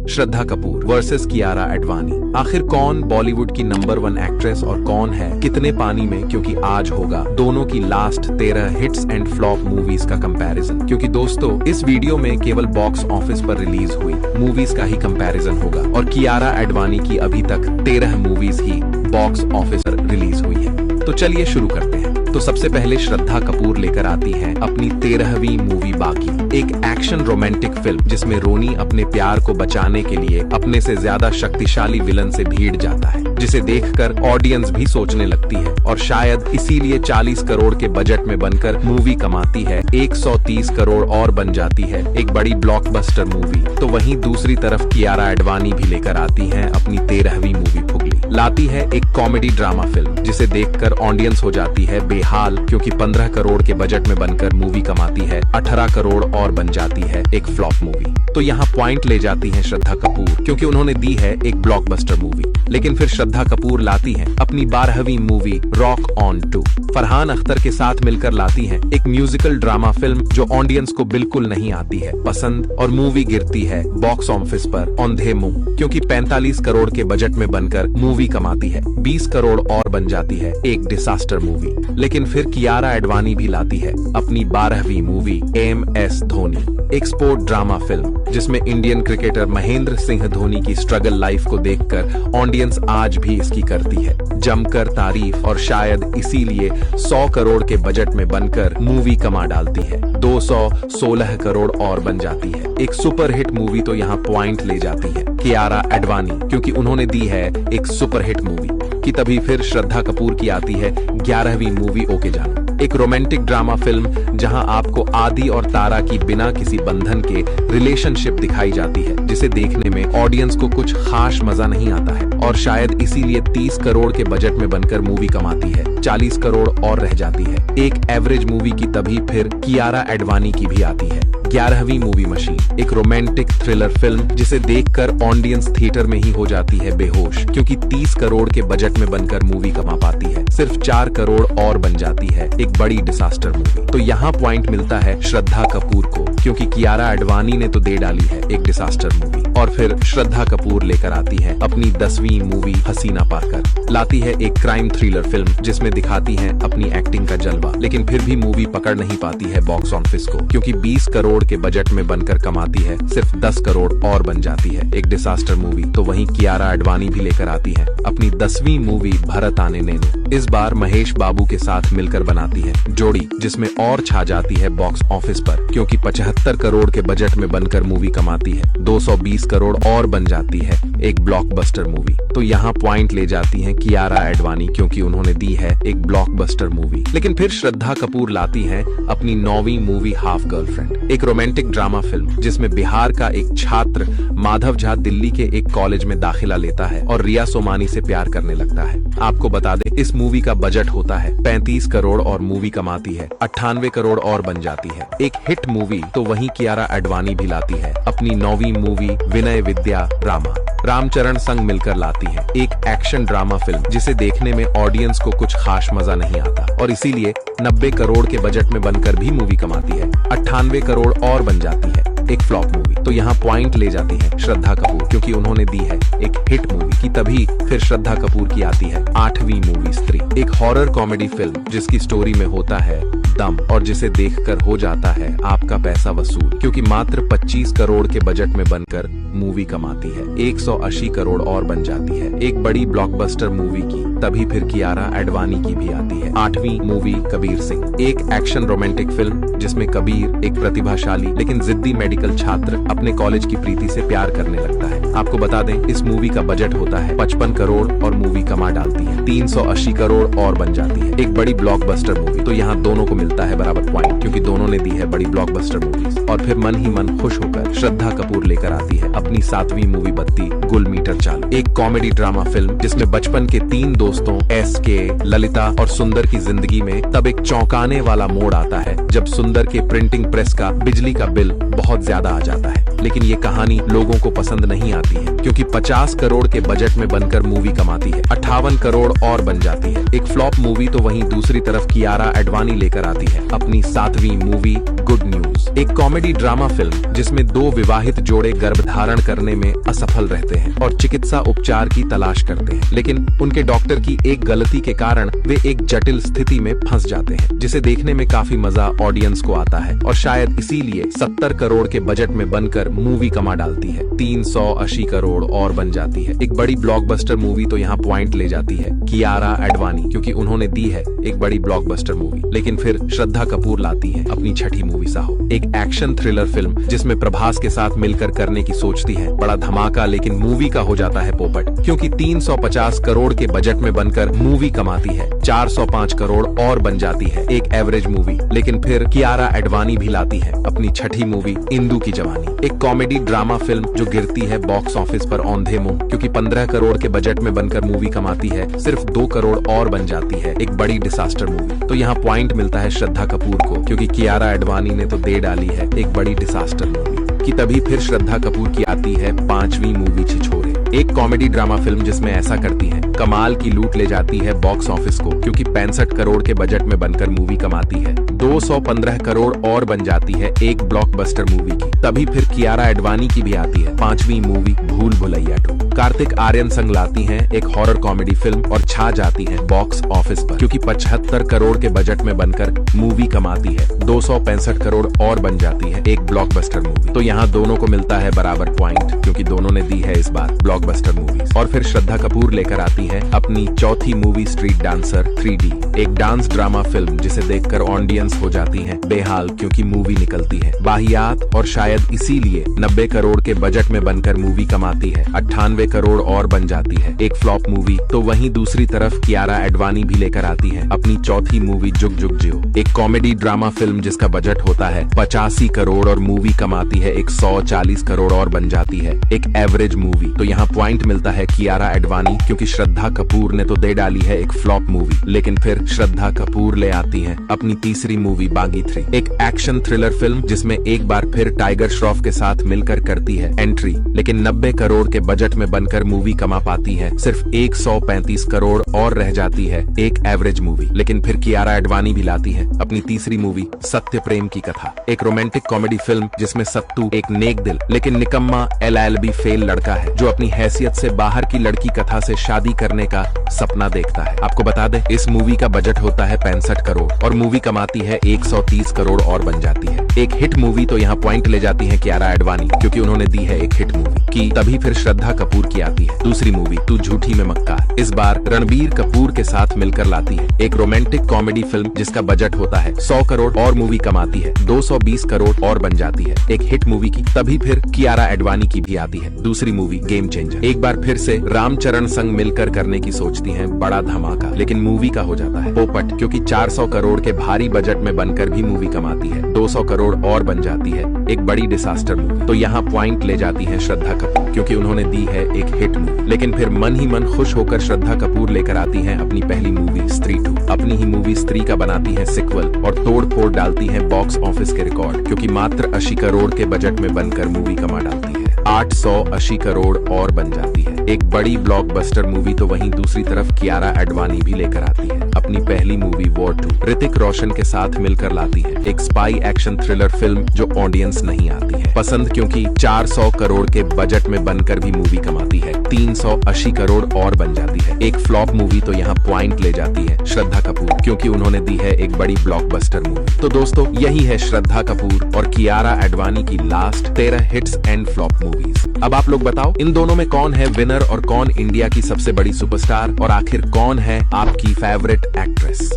Shraddha Kapoor versus Kiara Advani. आखिर कौन बॉलीवुड की नंबर 1 एक्ट्रेस और कौन है कितने पानी में, क्योंकि आज होगा दोनों की last 13 hits and flop movies का कंपैरिजन। क्योंकि दोस्तों इस वीडियो में केवल बॉक्स ऑफिस पर रिलीज हुई मूवीज का ही कंपैरिजन होगा और कियारा एडवाणी की अभी तक 13 मूवीज ही बॉक्स ऑफिस पर रिलीज हुई है। तो चलिए शुरू करते हैं। तो सबसे पहले श्रद्धा कपूर लेकर आती हैं अपनी 13वीं मूवी बाकी, एक एक्शन रोमांटिक फिल्म जिसमें रोनी अपने प्यार को बचाने के लिए अपने से ज्यादा शक्तिशाली विलन से भिड़ जाता है, जिसे देखकर ऑडियंस भी सोचने लगती है और शायद इसीलिए 40 करोड़ के बजट में बनकर मूवी कमाती है 130 करोड़ और बन जाती है एक बड़ी ब्लॉकबस्टर मूवी। तो वहीं दूसरी तरफ कियारा एडवाणी भी लेकर आती हैं अपनी 13वीं मूवी फुगली, लाती है एक कॉमेडी ड्रामा फिल्म जिसे देखकर ऑडियंस हो जाती है बेहाल, क्योंकि 15 करोड़ के बजट में बनकर मूवी कमाती है 18 करोड़ और बन जाती है एक फ्लॉप मूवी। तो यहाँ पॉइंट ले जाती हैं श्रद्धा कपूर, क्योंकि उन्होंने दी है एक ब्लॉकबस्टर मूवी। लेकिन फिर श्रद्धा कपूर लाती हैं अपनी 12वीं movie rock on 2, Farhan Akhtar के साथ मिलकर लाती हैं एक म्यूजिकल ड्रामा फिल्म जो ऑडियंस को बिल्कुल नहीं आती है पसंद, और मूवी गिरती है बॉक्स ऑफिस पर औंधे मुंह, क्योंकि 45 करोड़ के बजट में बनकर मूवी कमाती है 20 करोड़ और बन जाती है एक डिसास्टर मूवी। लेकिन फिर कियारा एडवाणी भी लाती है अपनी 12वीं मूवी MS धोनी, एक स्पोर्ट ड्रामा फिल्म जिसमें इंडियन क्रिकेटर महेंद्र सिंह धोनी की स्ट्रगल लाइफ को देखकर ऑडियंस आज भी इसकी करती है जमकर तारीफ, और शायद इसीलिए 100 करोड़ के बजट में बनकर मूवी कमा डालती है 216 करोड़ और बन जाती है एक सुपरहिट मूवी। तो यहाँ पॉइंट ले जाती है कियारा एडवाणी, क्योंकि उन्होंने दी है एक सुपरहिट मूवी की। तभी फिर श्रद्धा कपूर की आती है 11वीं मूवी ओके जानो, एक रोमांटिक ड्रामा फिल्म जहां आपको आदि और तारा की बिना किसी बंधन के रिलेशनशिप दिखाई जाती है, जिसे देखने में ऑडियंस को कुछ खास मजा नहीं आता है और शायद इसीलिए 30 करोड़ के बजट में बनकर मूवी कमाती है 40 करोड़ और रह जाती है एक एवरेज मूवी की। तभी फिर कियारा एडवाणी की भी आती है 11वीं मूवी मशीन, एक रोमांटिक थ्रिलर फिल्म जिसे देखकर ऑडियंस थिएटर में ही हो जाती है बेहोश, क्योंकि 30 करोड़ के बजट में बनकर मूवी कमा पाती है सिर्फ 4 करोड़ और बन जाती है एक बड़ी डिसास्टर मूवी। तो यहाँ पॉइंट मिलता है श्रद्धा कपूर को, क्योंकि कियारा एडवाणी ने तो दे डाली है एक डिसास्टर मूवी। और फिर श्रद्धा कपूर लेकर आती है अपनी 10वीं मूवी हसीना पाकर, लाती है एक क्राइम थ्रिलर फिल्म जिसमें दिखाती है अपनी एक्टिंग का जलवा। लेकिन फिर भी मूवी पकड़ नहीं पाती है बॉक्स ऑफिस को, क्योंकि 20 करोड़ के बजट में बनकर कमाती है सिर्फ 10 करोड़ और बन जाती है एक डिसास्टर मूवी। तो वहीं कियारा एडवाणी भी लेकर आती है अपनी 10वीं मूवी भरत आने नैनो, इस बार महेश बाबू के साथ मिलकर बनाती है जोड़ी, जिसमें और छा जाती है बॉक्स ऑफिस पर, क्योंकि 75 करोड़ के बजट में बनकर मूवी कमाती है 220 करोड़ और बन जाती है एक ब्लॉकबस्टर मूवी। तो यहाँ पॉइंट ले जाती हैं कियारा एडवाणी, क्योंकि उन्होंने दी है एक ब्लॉकबस्टर मूवी। लेकिन फिर श्रद्धा कपूर लाती हैं अपनी 9वीं मूवी हाफ गर्लफ्रेंड, एक रोमांटिक ड्रामा फिल्म जिसमें बिहार का एक छात्र माधव झा दिल्ली के एक कॉलेज में दाखिला लेता है और रिया सोमानी से प्यार करने लगता है। आपको बता दें इस मूवी का बजट होता है 35 करोड़ और मूवी कमाती है 98 करोड़ और बन जाती है एक हिट मूवी। तो वहीं कियारा एडवाणी भी लाती है अपनी 9वीं मूवी विनय विद्या रामा, रामचरण संग मिलकर लाती है एक एक्शन ड्रामा फिल्म जिसे देखने में ऑडियंस को कुछ खास मजा नहीं आता और इसीलिए 90 करोड़ के बजट में बनकर भी मूवी कमाती है 98 करोड़ और बन जाती है एक फ्लॉप मूवी। तो यहाँ पॉइंट ले जाती है श्रद्धा कपूर, क्योंकि उन्होंने दी है एक हिट मूवी की। तभी फिर श्रद्धा कपूर की आती है 8वीं मूवी स्त्री, एक हॉरर कॉमेडी फिल्म जिसकी स्टोरी में होता है दम और जिसे देखकर हो जाता है आपका पैसा वसूल, क्योंकि मात्र 25 करोड़ के बजट में बनकर मूवी कमाती है 180 करोड़ और बन जाती है एक बड़ी ब्लॉकबस्टर मूवी की। तभी फिर कियारा एडवाणी की भी आती है 8वीं मूवी कबीर सिंह, एक एक्शन रोमांटिक फिल्म जिसमें कबीर एक प्रतिभाशाली लेकिन जिद्दी मेडिकल छात्र अपने कॉलेज की प्रीति से प्यार करने लगता है। आपको बता दें इस मूवी का बजट होता है 55 करोड़ और मूवी कमा डालती है 380 करोड़ और बन जाती है एक बड़ी ब्लॉकबस्टर मूवी। तो यहाँ दोनों को मिलता है बराबर पॉइंट, क्योंकि दोनों ने दी है बड़ी ब्लॉकबस्टर मूवीज। और फिर मन ही मन खुश होकर श्रद्धा कपूर लेकर आती है अपनी 7वीं मूवी बत्ती गुल मीटर चालू, एक कॉमेडी ड्रामा फिल्म जिसमें बचपन के 3 दोस्तों SK, ललिता और सुंदर की जिंदगी में तब एक चौंकाने वाला मोड़ आता है जब सुंदर के प्रिंटिंग प्रेस का बिजली का बिल बहुत ज्यादा आ जाता है। लेकिन ये कहानी लोगों को पसंद नहीं आती है, क्योंकि 50 करोड़ के बजट में बनकर मूवी कमाती है 58 करोड़ और बन जाती है एक फ्लॉप मूवी। तो वहीं दूसरी तरफ कियारा एडवाणी लेकर आती है अपनी 7वीं मूवी गुड न्यूज, एक कॉमेडी ड्रामा फिल्म जिसमें दो विवाहित जोड़े गर्भधारण करने में असफल रहते हैं और चिकित्सा उपचार की तलाश करते हैं, लेकिन उनके डॉक्टर की एक गलती के कारण वे एक जटिल स्थिति में फंस जाते हैं, जिसे देखने में काफी मजा ऑडियंस को आता है और शायद इसीलिए 70 करोड़ के बजट में बनकर मूवी कमा डालती है। 380 करोड़ और बन जाती है। एक बड़ी ब्लॉकबस्टर मूवी तो यहाँ पॉइंट ले जाती है कियारा एडवानी, क्योंकि उन्होंने दी है एक बड़ी ब्लॉकबस्टर मूवी। लेकिन फिर श्रद्धा कपूर लाती है अपनी छठी मूवी साहो, एक एक्शन थ्रिलर फिल्म जिसमें प्रभास के साथ मिलकर करने की सोचती है बड़ा धमाका, लेकिन मूवी का हो जाता है पोपट, क्योंकि 350 करोड़ के बजट में बनकर मूवी कमाती है 405 करोड़ और बन जाती है एक एवरेज मूवी। लेकिन फिर कियारा एडवानी भी लाती है अपनी छठी मूवी इंदु की जवानी, एक कॉमेडी ड्रामा फिल्म जो गिरती है बॉक्स ऑफिस पर औंधे मुंह, क्योंकि 15 करोड़ के बजट में बनकर मूवी कमाती है सिर्फ 2 करोड़ और बन जाती है एक बड़ी डिसास्टर मूवी। तो यहाँ पॉइंट मिलता है श्रद्धा कपूर को, क्योंकि कियारा एडवानी ने तो दे डाली है एक बड़ी डिसास्टर मूवी कि तभी फिर श्रद्धा कपूर की आती है 5वीं मूवी छिछोरे, एक कॉमेडी ड्रामा फिल्म जिसमें ऐसा करती है कमाल की लूट ले जाती है बॉक्स ऑफिस को, क्योंकि 65 करोड़ के बजट में बनकर मूवी कमाती है 215 करोड़ और बन जाती है एक ब्लॉकबस्टर मूवी की। तभी फिर कियारा एडवानी की भी आती है 5वीं मूवी भूल भुलैया 2। कार्तिक आर्यन संग लाती हैं एक हॉरर कॉमेडी फिल्म और छा जाती है बॉक्स ऑफिस पर, क्योंकि 75 करोड़ के बजट में बनकर मूवी कमाती है 265 करोड़ और बन जाती है एक ब्लॉकबस्टर मूवी। तो यहाँ दोनों को मिलता है बराबर पॉइंट, क्योंकि दोनों ने दी है इस बार ब्लॉकबस्टर मूवीज। और फिर श्रद्धा कपूर लेकर आती है अपनी चौथी मूवी स्ट्रीट डांसर 3D, एक डांस ड्रामा फिल्म जिसे देखकर ऑडियंस हो जाती है बेहाल, क्योंकि मूवी निकलती है वाहियात और शायद इसीलिए 90 करोड़ के बजट में बनकर मूवी कमाती है 98 करोड़ और बन जाती है एक फ्लॉप मूवी। तो वहीं दूसरी तरफ कियारा एडवानी भी लेकर आती है अपनी चौथी मूवी जुग जुग जियो, एक कॉमेडी ड्रामा फिल्म जिसका बजट होता है 85 करोड़ और मूवी कमाती है 140 करोड़ और बन जाती है एक एवरेज मूवी। तो यहाँ पॉइंट मिलता है कियारा एडवानी, क्योंकि श्रद्धा कपूर ने तो दे डाली है एक फ्लॉप मूवी। लेकिन फिर श्रद्धा कपूर ले आती है अपनी तीसरी मूवी बागी 3, एक एक्शन थ्रिलर फिल्म जिसमें एक बार फिर टाइगर श्रॉफ के साथ मिलकर करती है एंट्री, लेकिन 90 करोड़ के बजट में बनकर मूवी कमा पाती है सिर्फ 135 करोड़ और रह जाती है एक एवरेज मूवी। लेकिन फिर कियारा एडवानी भी लाती है अपनी तीसरी मूवी सत्य प्रेम की कथा, एक रोमांटिक कॉमेडी फिल्म जिसमें सत्तू एक नेक दिल लेकिन निकम्मा LLB फेल लड़का है जो अपनी हैसियत से बाहर की लड़की कथा से शादी करने का सपना देखता है। आपको बता दें इस मूवी का बजट होता है 65 करोड़ और मूवी कमाती है 130 करोड़ और बन जाती है एक हिट मूवी। तो यहाँ पॉइंट ले जाती है कियारा एडवानी, क्योंकि उन्होंने दी है एक हिट मूवी की। तभी फिर श्रद्धा कपूर की आती है दूसरी मूवी तू झूठी में मक्कार, इस बार रणबीर कपूर के साथ मिलकर लाती है एक रोमांटिक कॉमेडी फिल्म जिसका बजट होता है 100 करोड़ और मूवी कमाती है 220 करोड़ और बन जाती है एक हिट मूवी की। तभी फिर कियारा एडवानी की भी आती है दूसरी मूवी गेम चेंजर, एक बार फिर से रामचरण संग मिलकर करने की सोचती हैं बड़ा धमाका, लेकिन मूवी का हो जाता है पोपट, क्योंकि 400 करोड़ के भारी बजट में बनकर भी मूवी कमाती है 200 करोड़ और बन जाती है एक बड़ी डिसास्टर मूवी। तो यहाँ पॉइंट ले जाती है श्रद्धा कपूर, क्योंकि उन्होंने दी है एक हिट मूवी। लेकिन फिर मन ही मन खुश होकर श्रद्धा कपूर लेकर आती है अपनी पहली मूवी स्त्री 2, अपनी ही मूवी स्त्री का बनाती है सिक्वल और तोड़ फोड़ डालती है बॉक्स ऑफिस के रिकॉर्ड, क्योंकि मात्र 80 करोड़ के बजट में बनकर मूवी कमा डालती है 880 करोड़ और बन जाती है एक बड़ी ब्लॉकबस्टर मूवी। तो वहीं दूसरी तरफ कियारा एडवानी भी लेकर आती है अपनी पहली मूवी वॉर 2, ऋतिक रोशन के साथ मिलकर लाती है एक स्पाई एक्शन थ्रिलर फिल्म जो ऑडियंस नहीं आती है पसंद, क्योंकि 400 करोड़ के बजट में बनकर भी मूवी कमाती है 380 करोड़ और बन जाती है एक फ्लॉप मूवी। तो यहाँ पॉइंट ले जाती है श्रद्धा कपूर, क्योंकि उन्होंने दी है एक बड़ी ब्लॉकबस्टर मूवी। तो दोस्तों यही है श्रद्धा कपूर और कियारा एडवानी की last 13 hits and flop movies. अब आप लोग बताओ इन दोनों में कौन है विनर और कौन इंडिया की सबसे बड़ी सुपरस्टार, और आखिर कौन है आपकी फेवरेट एक्ट्रेस।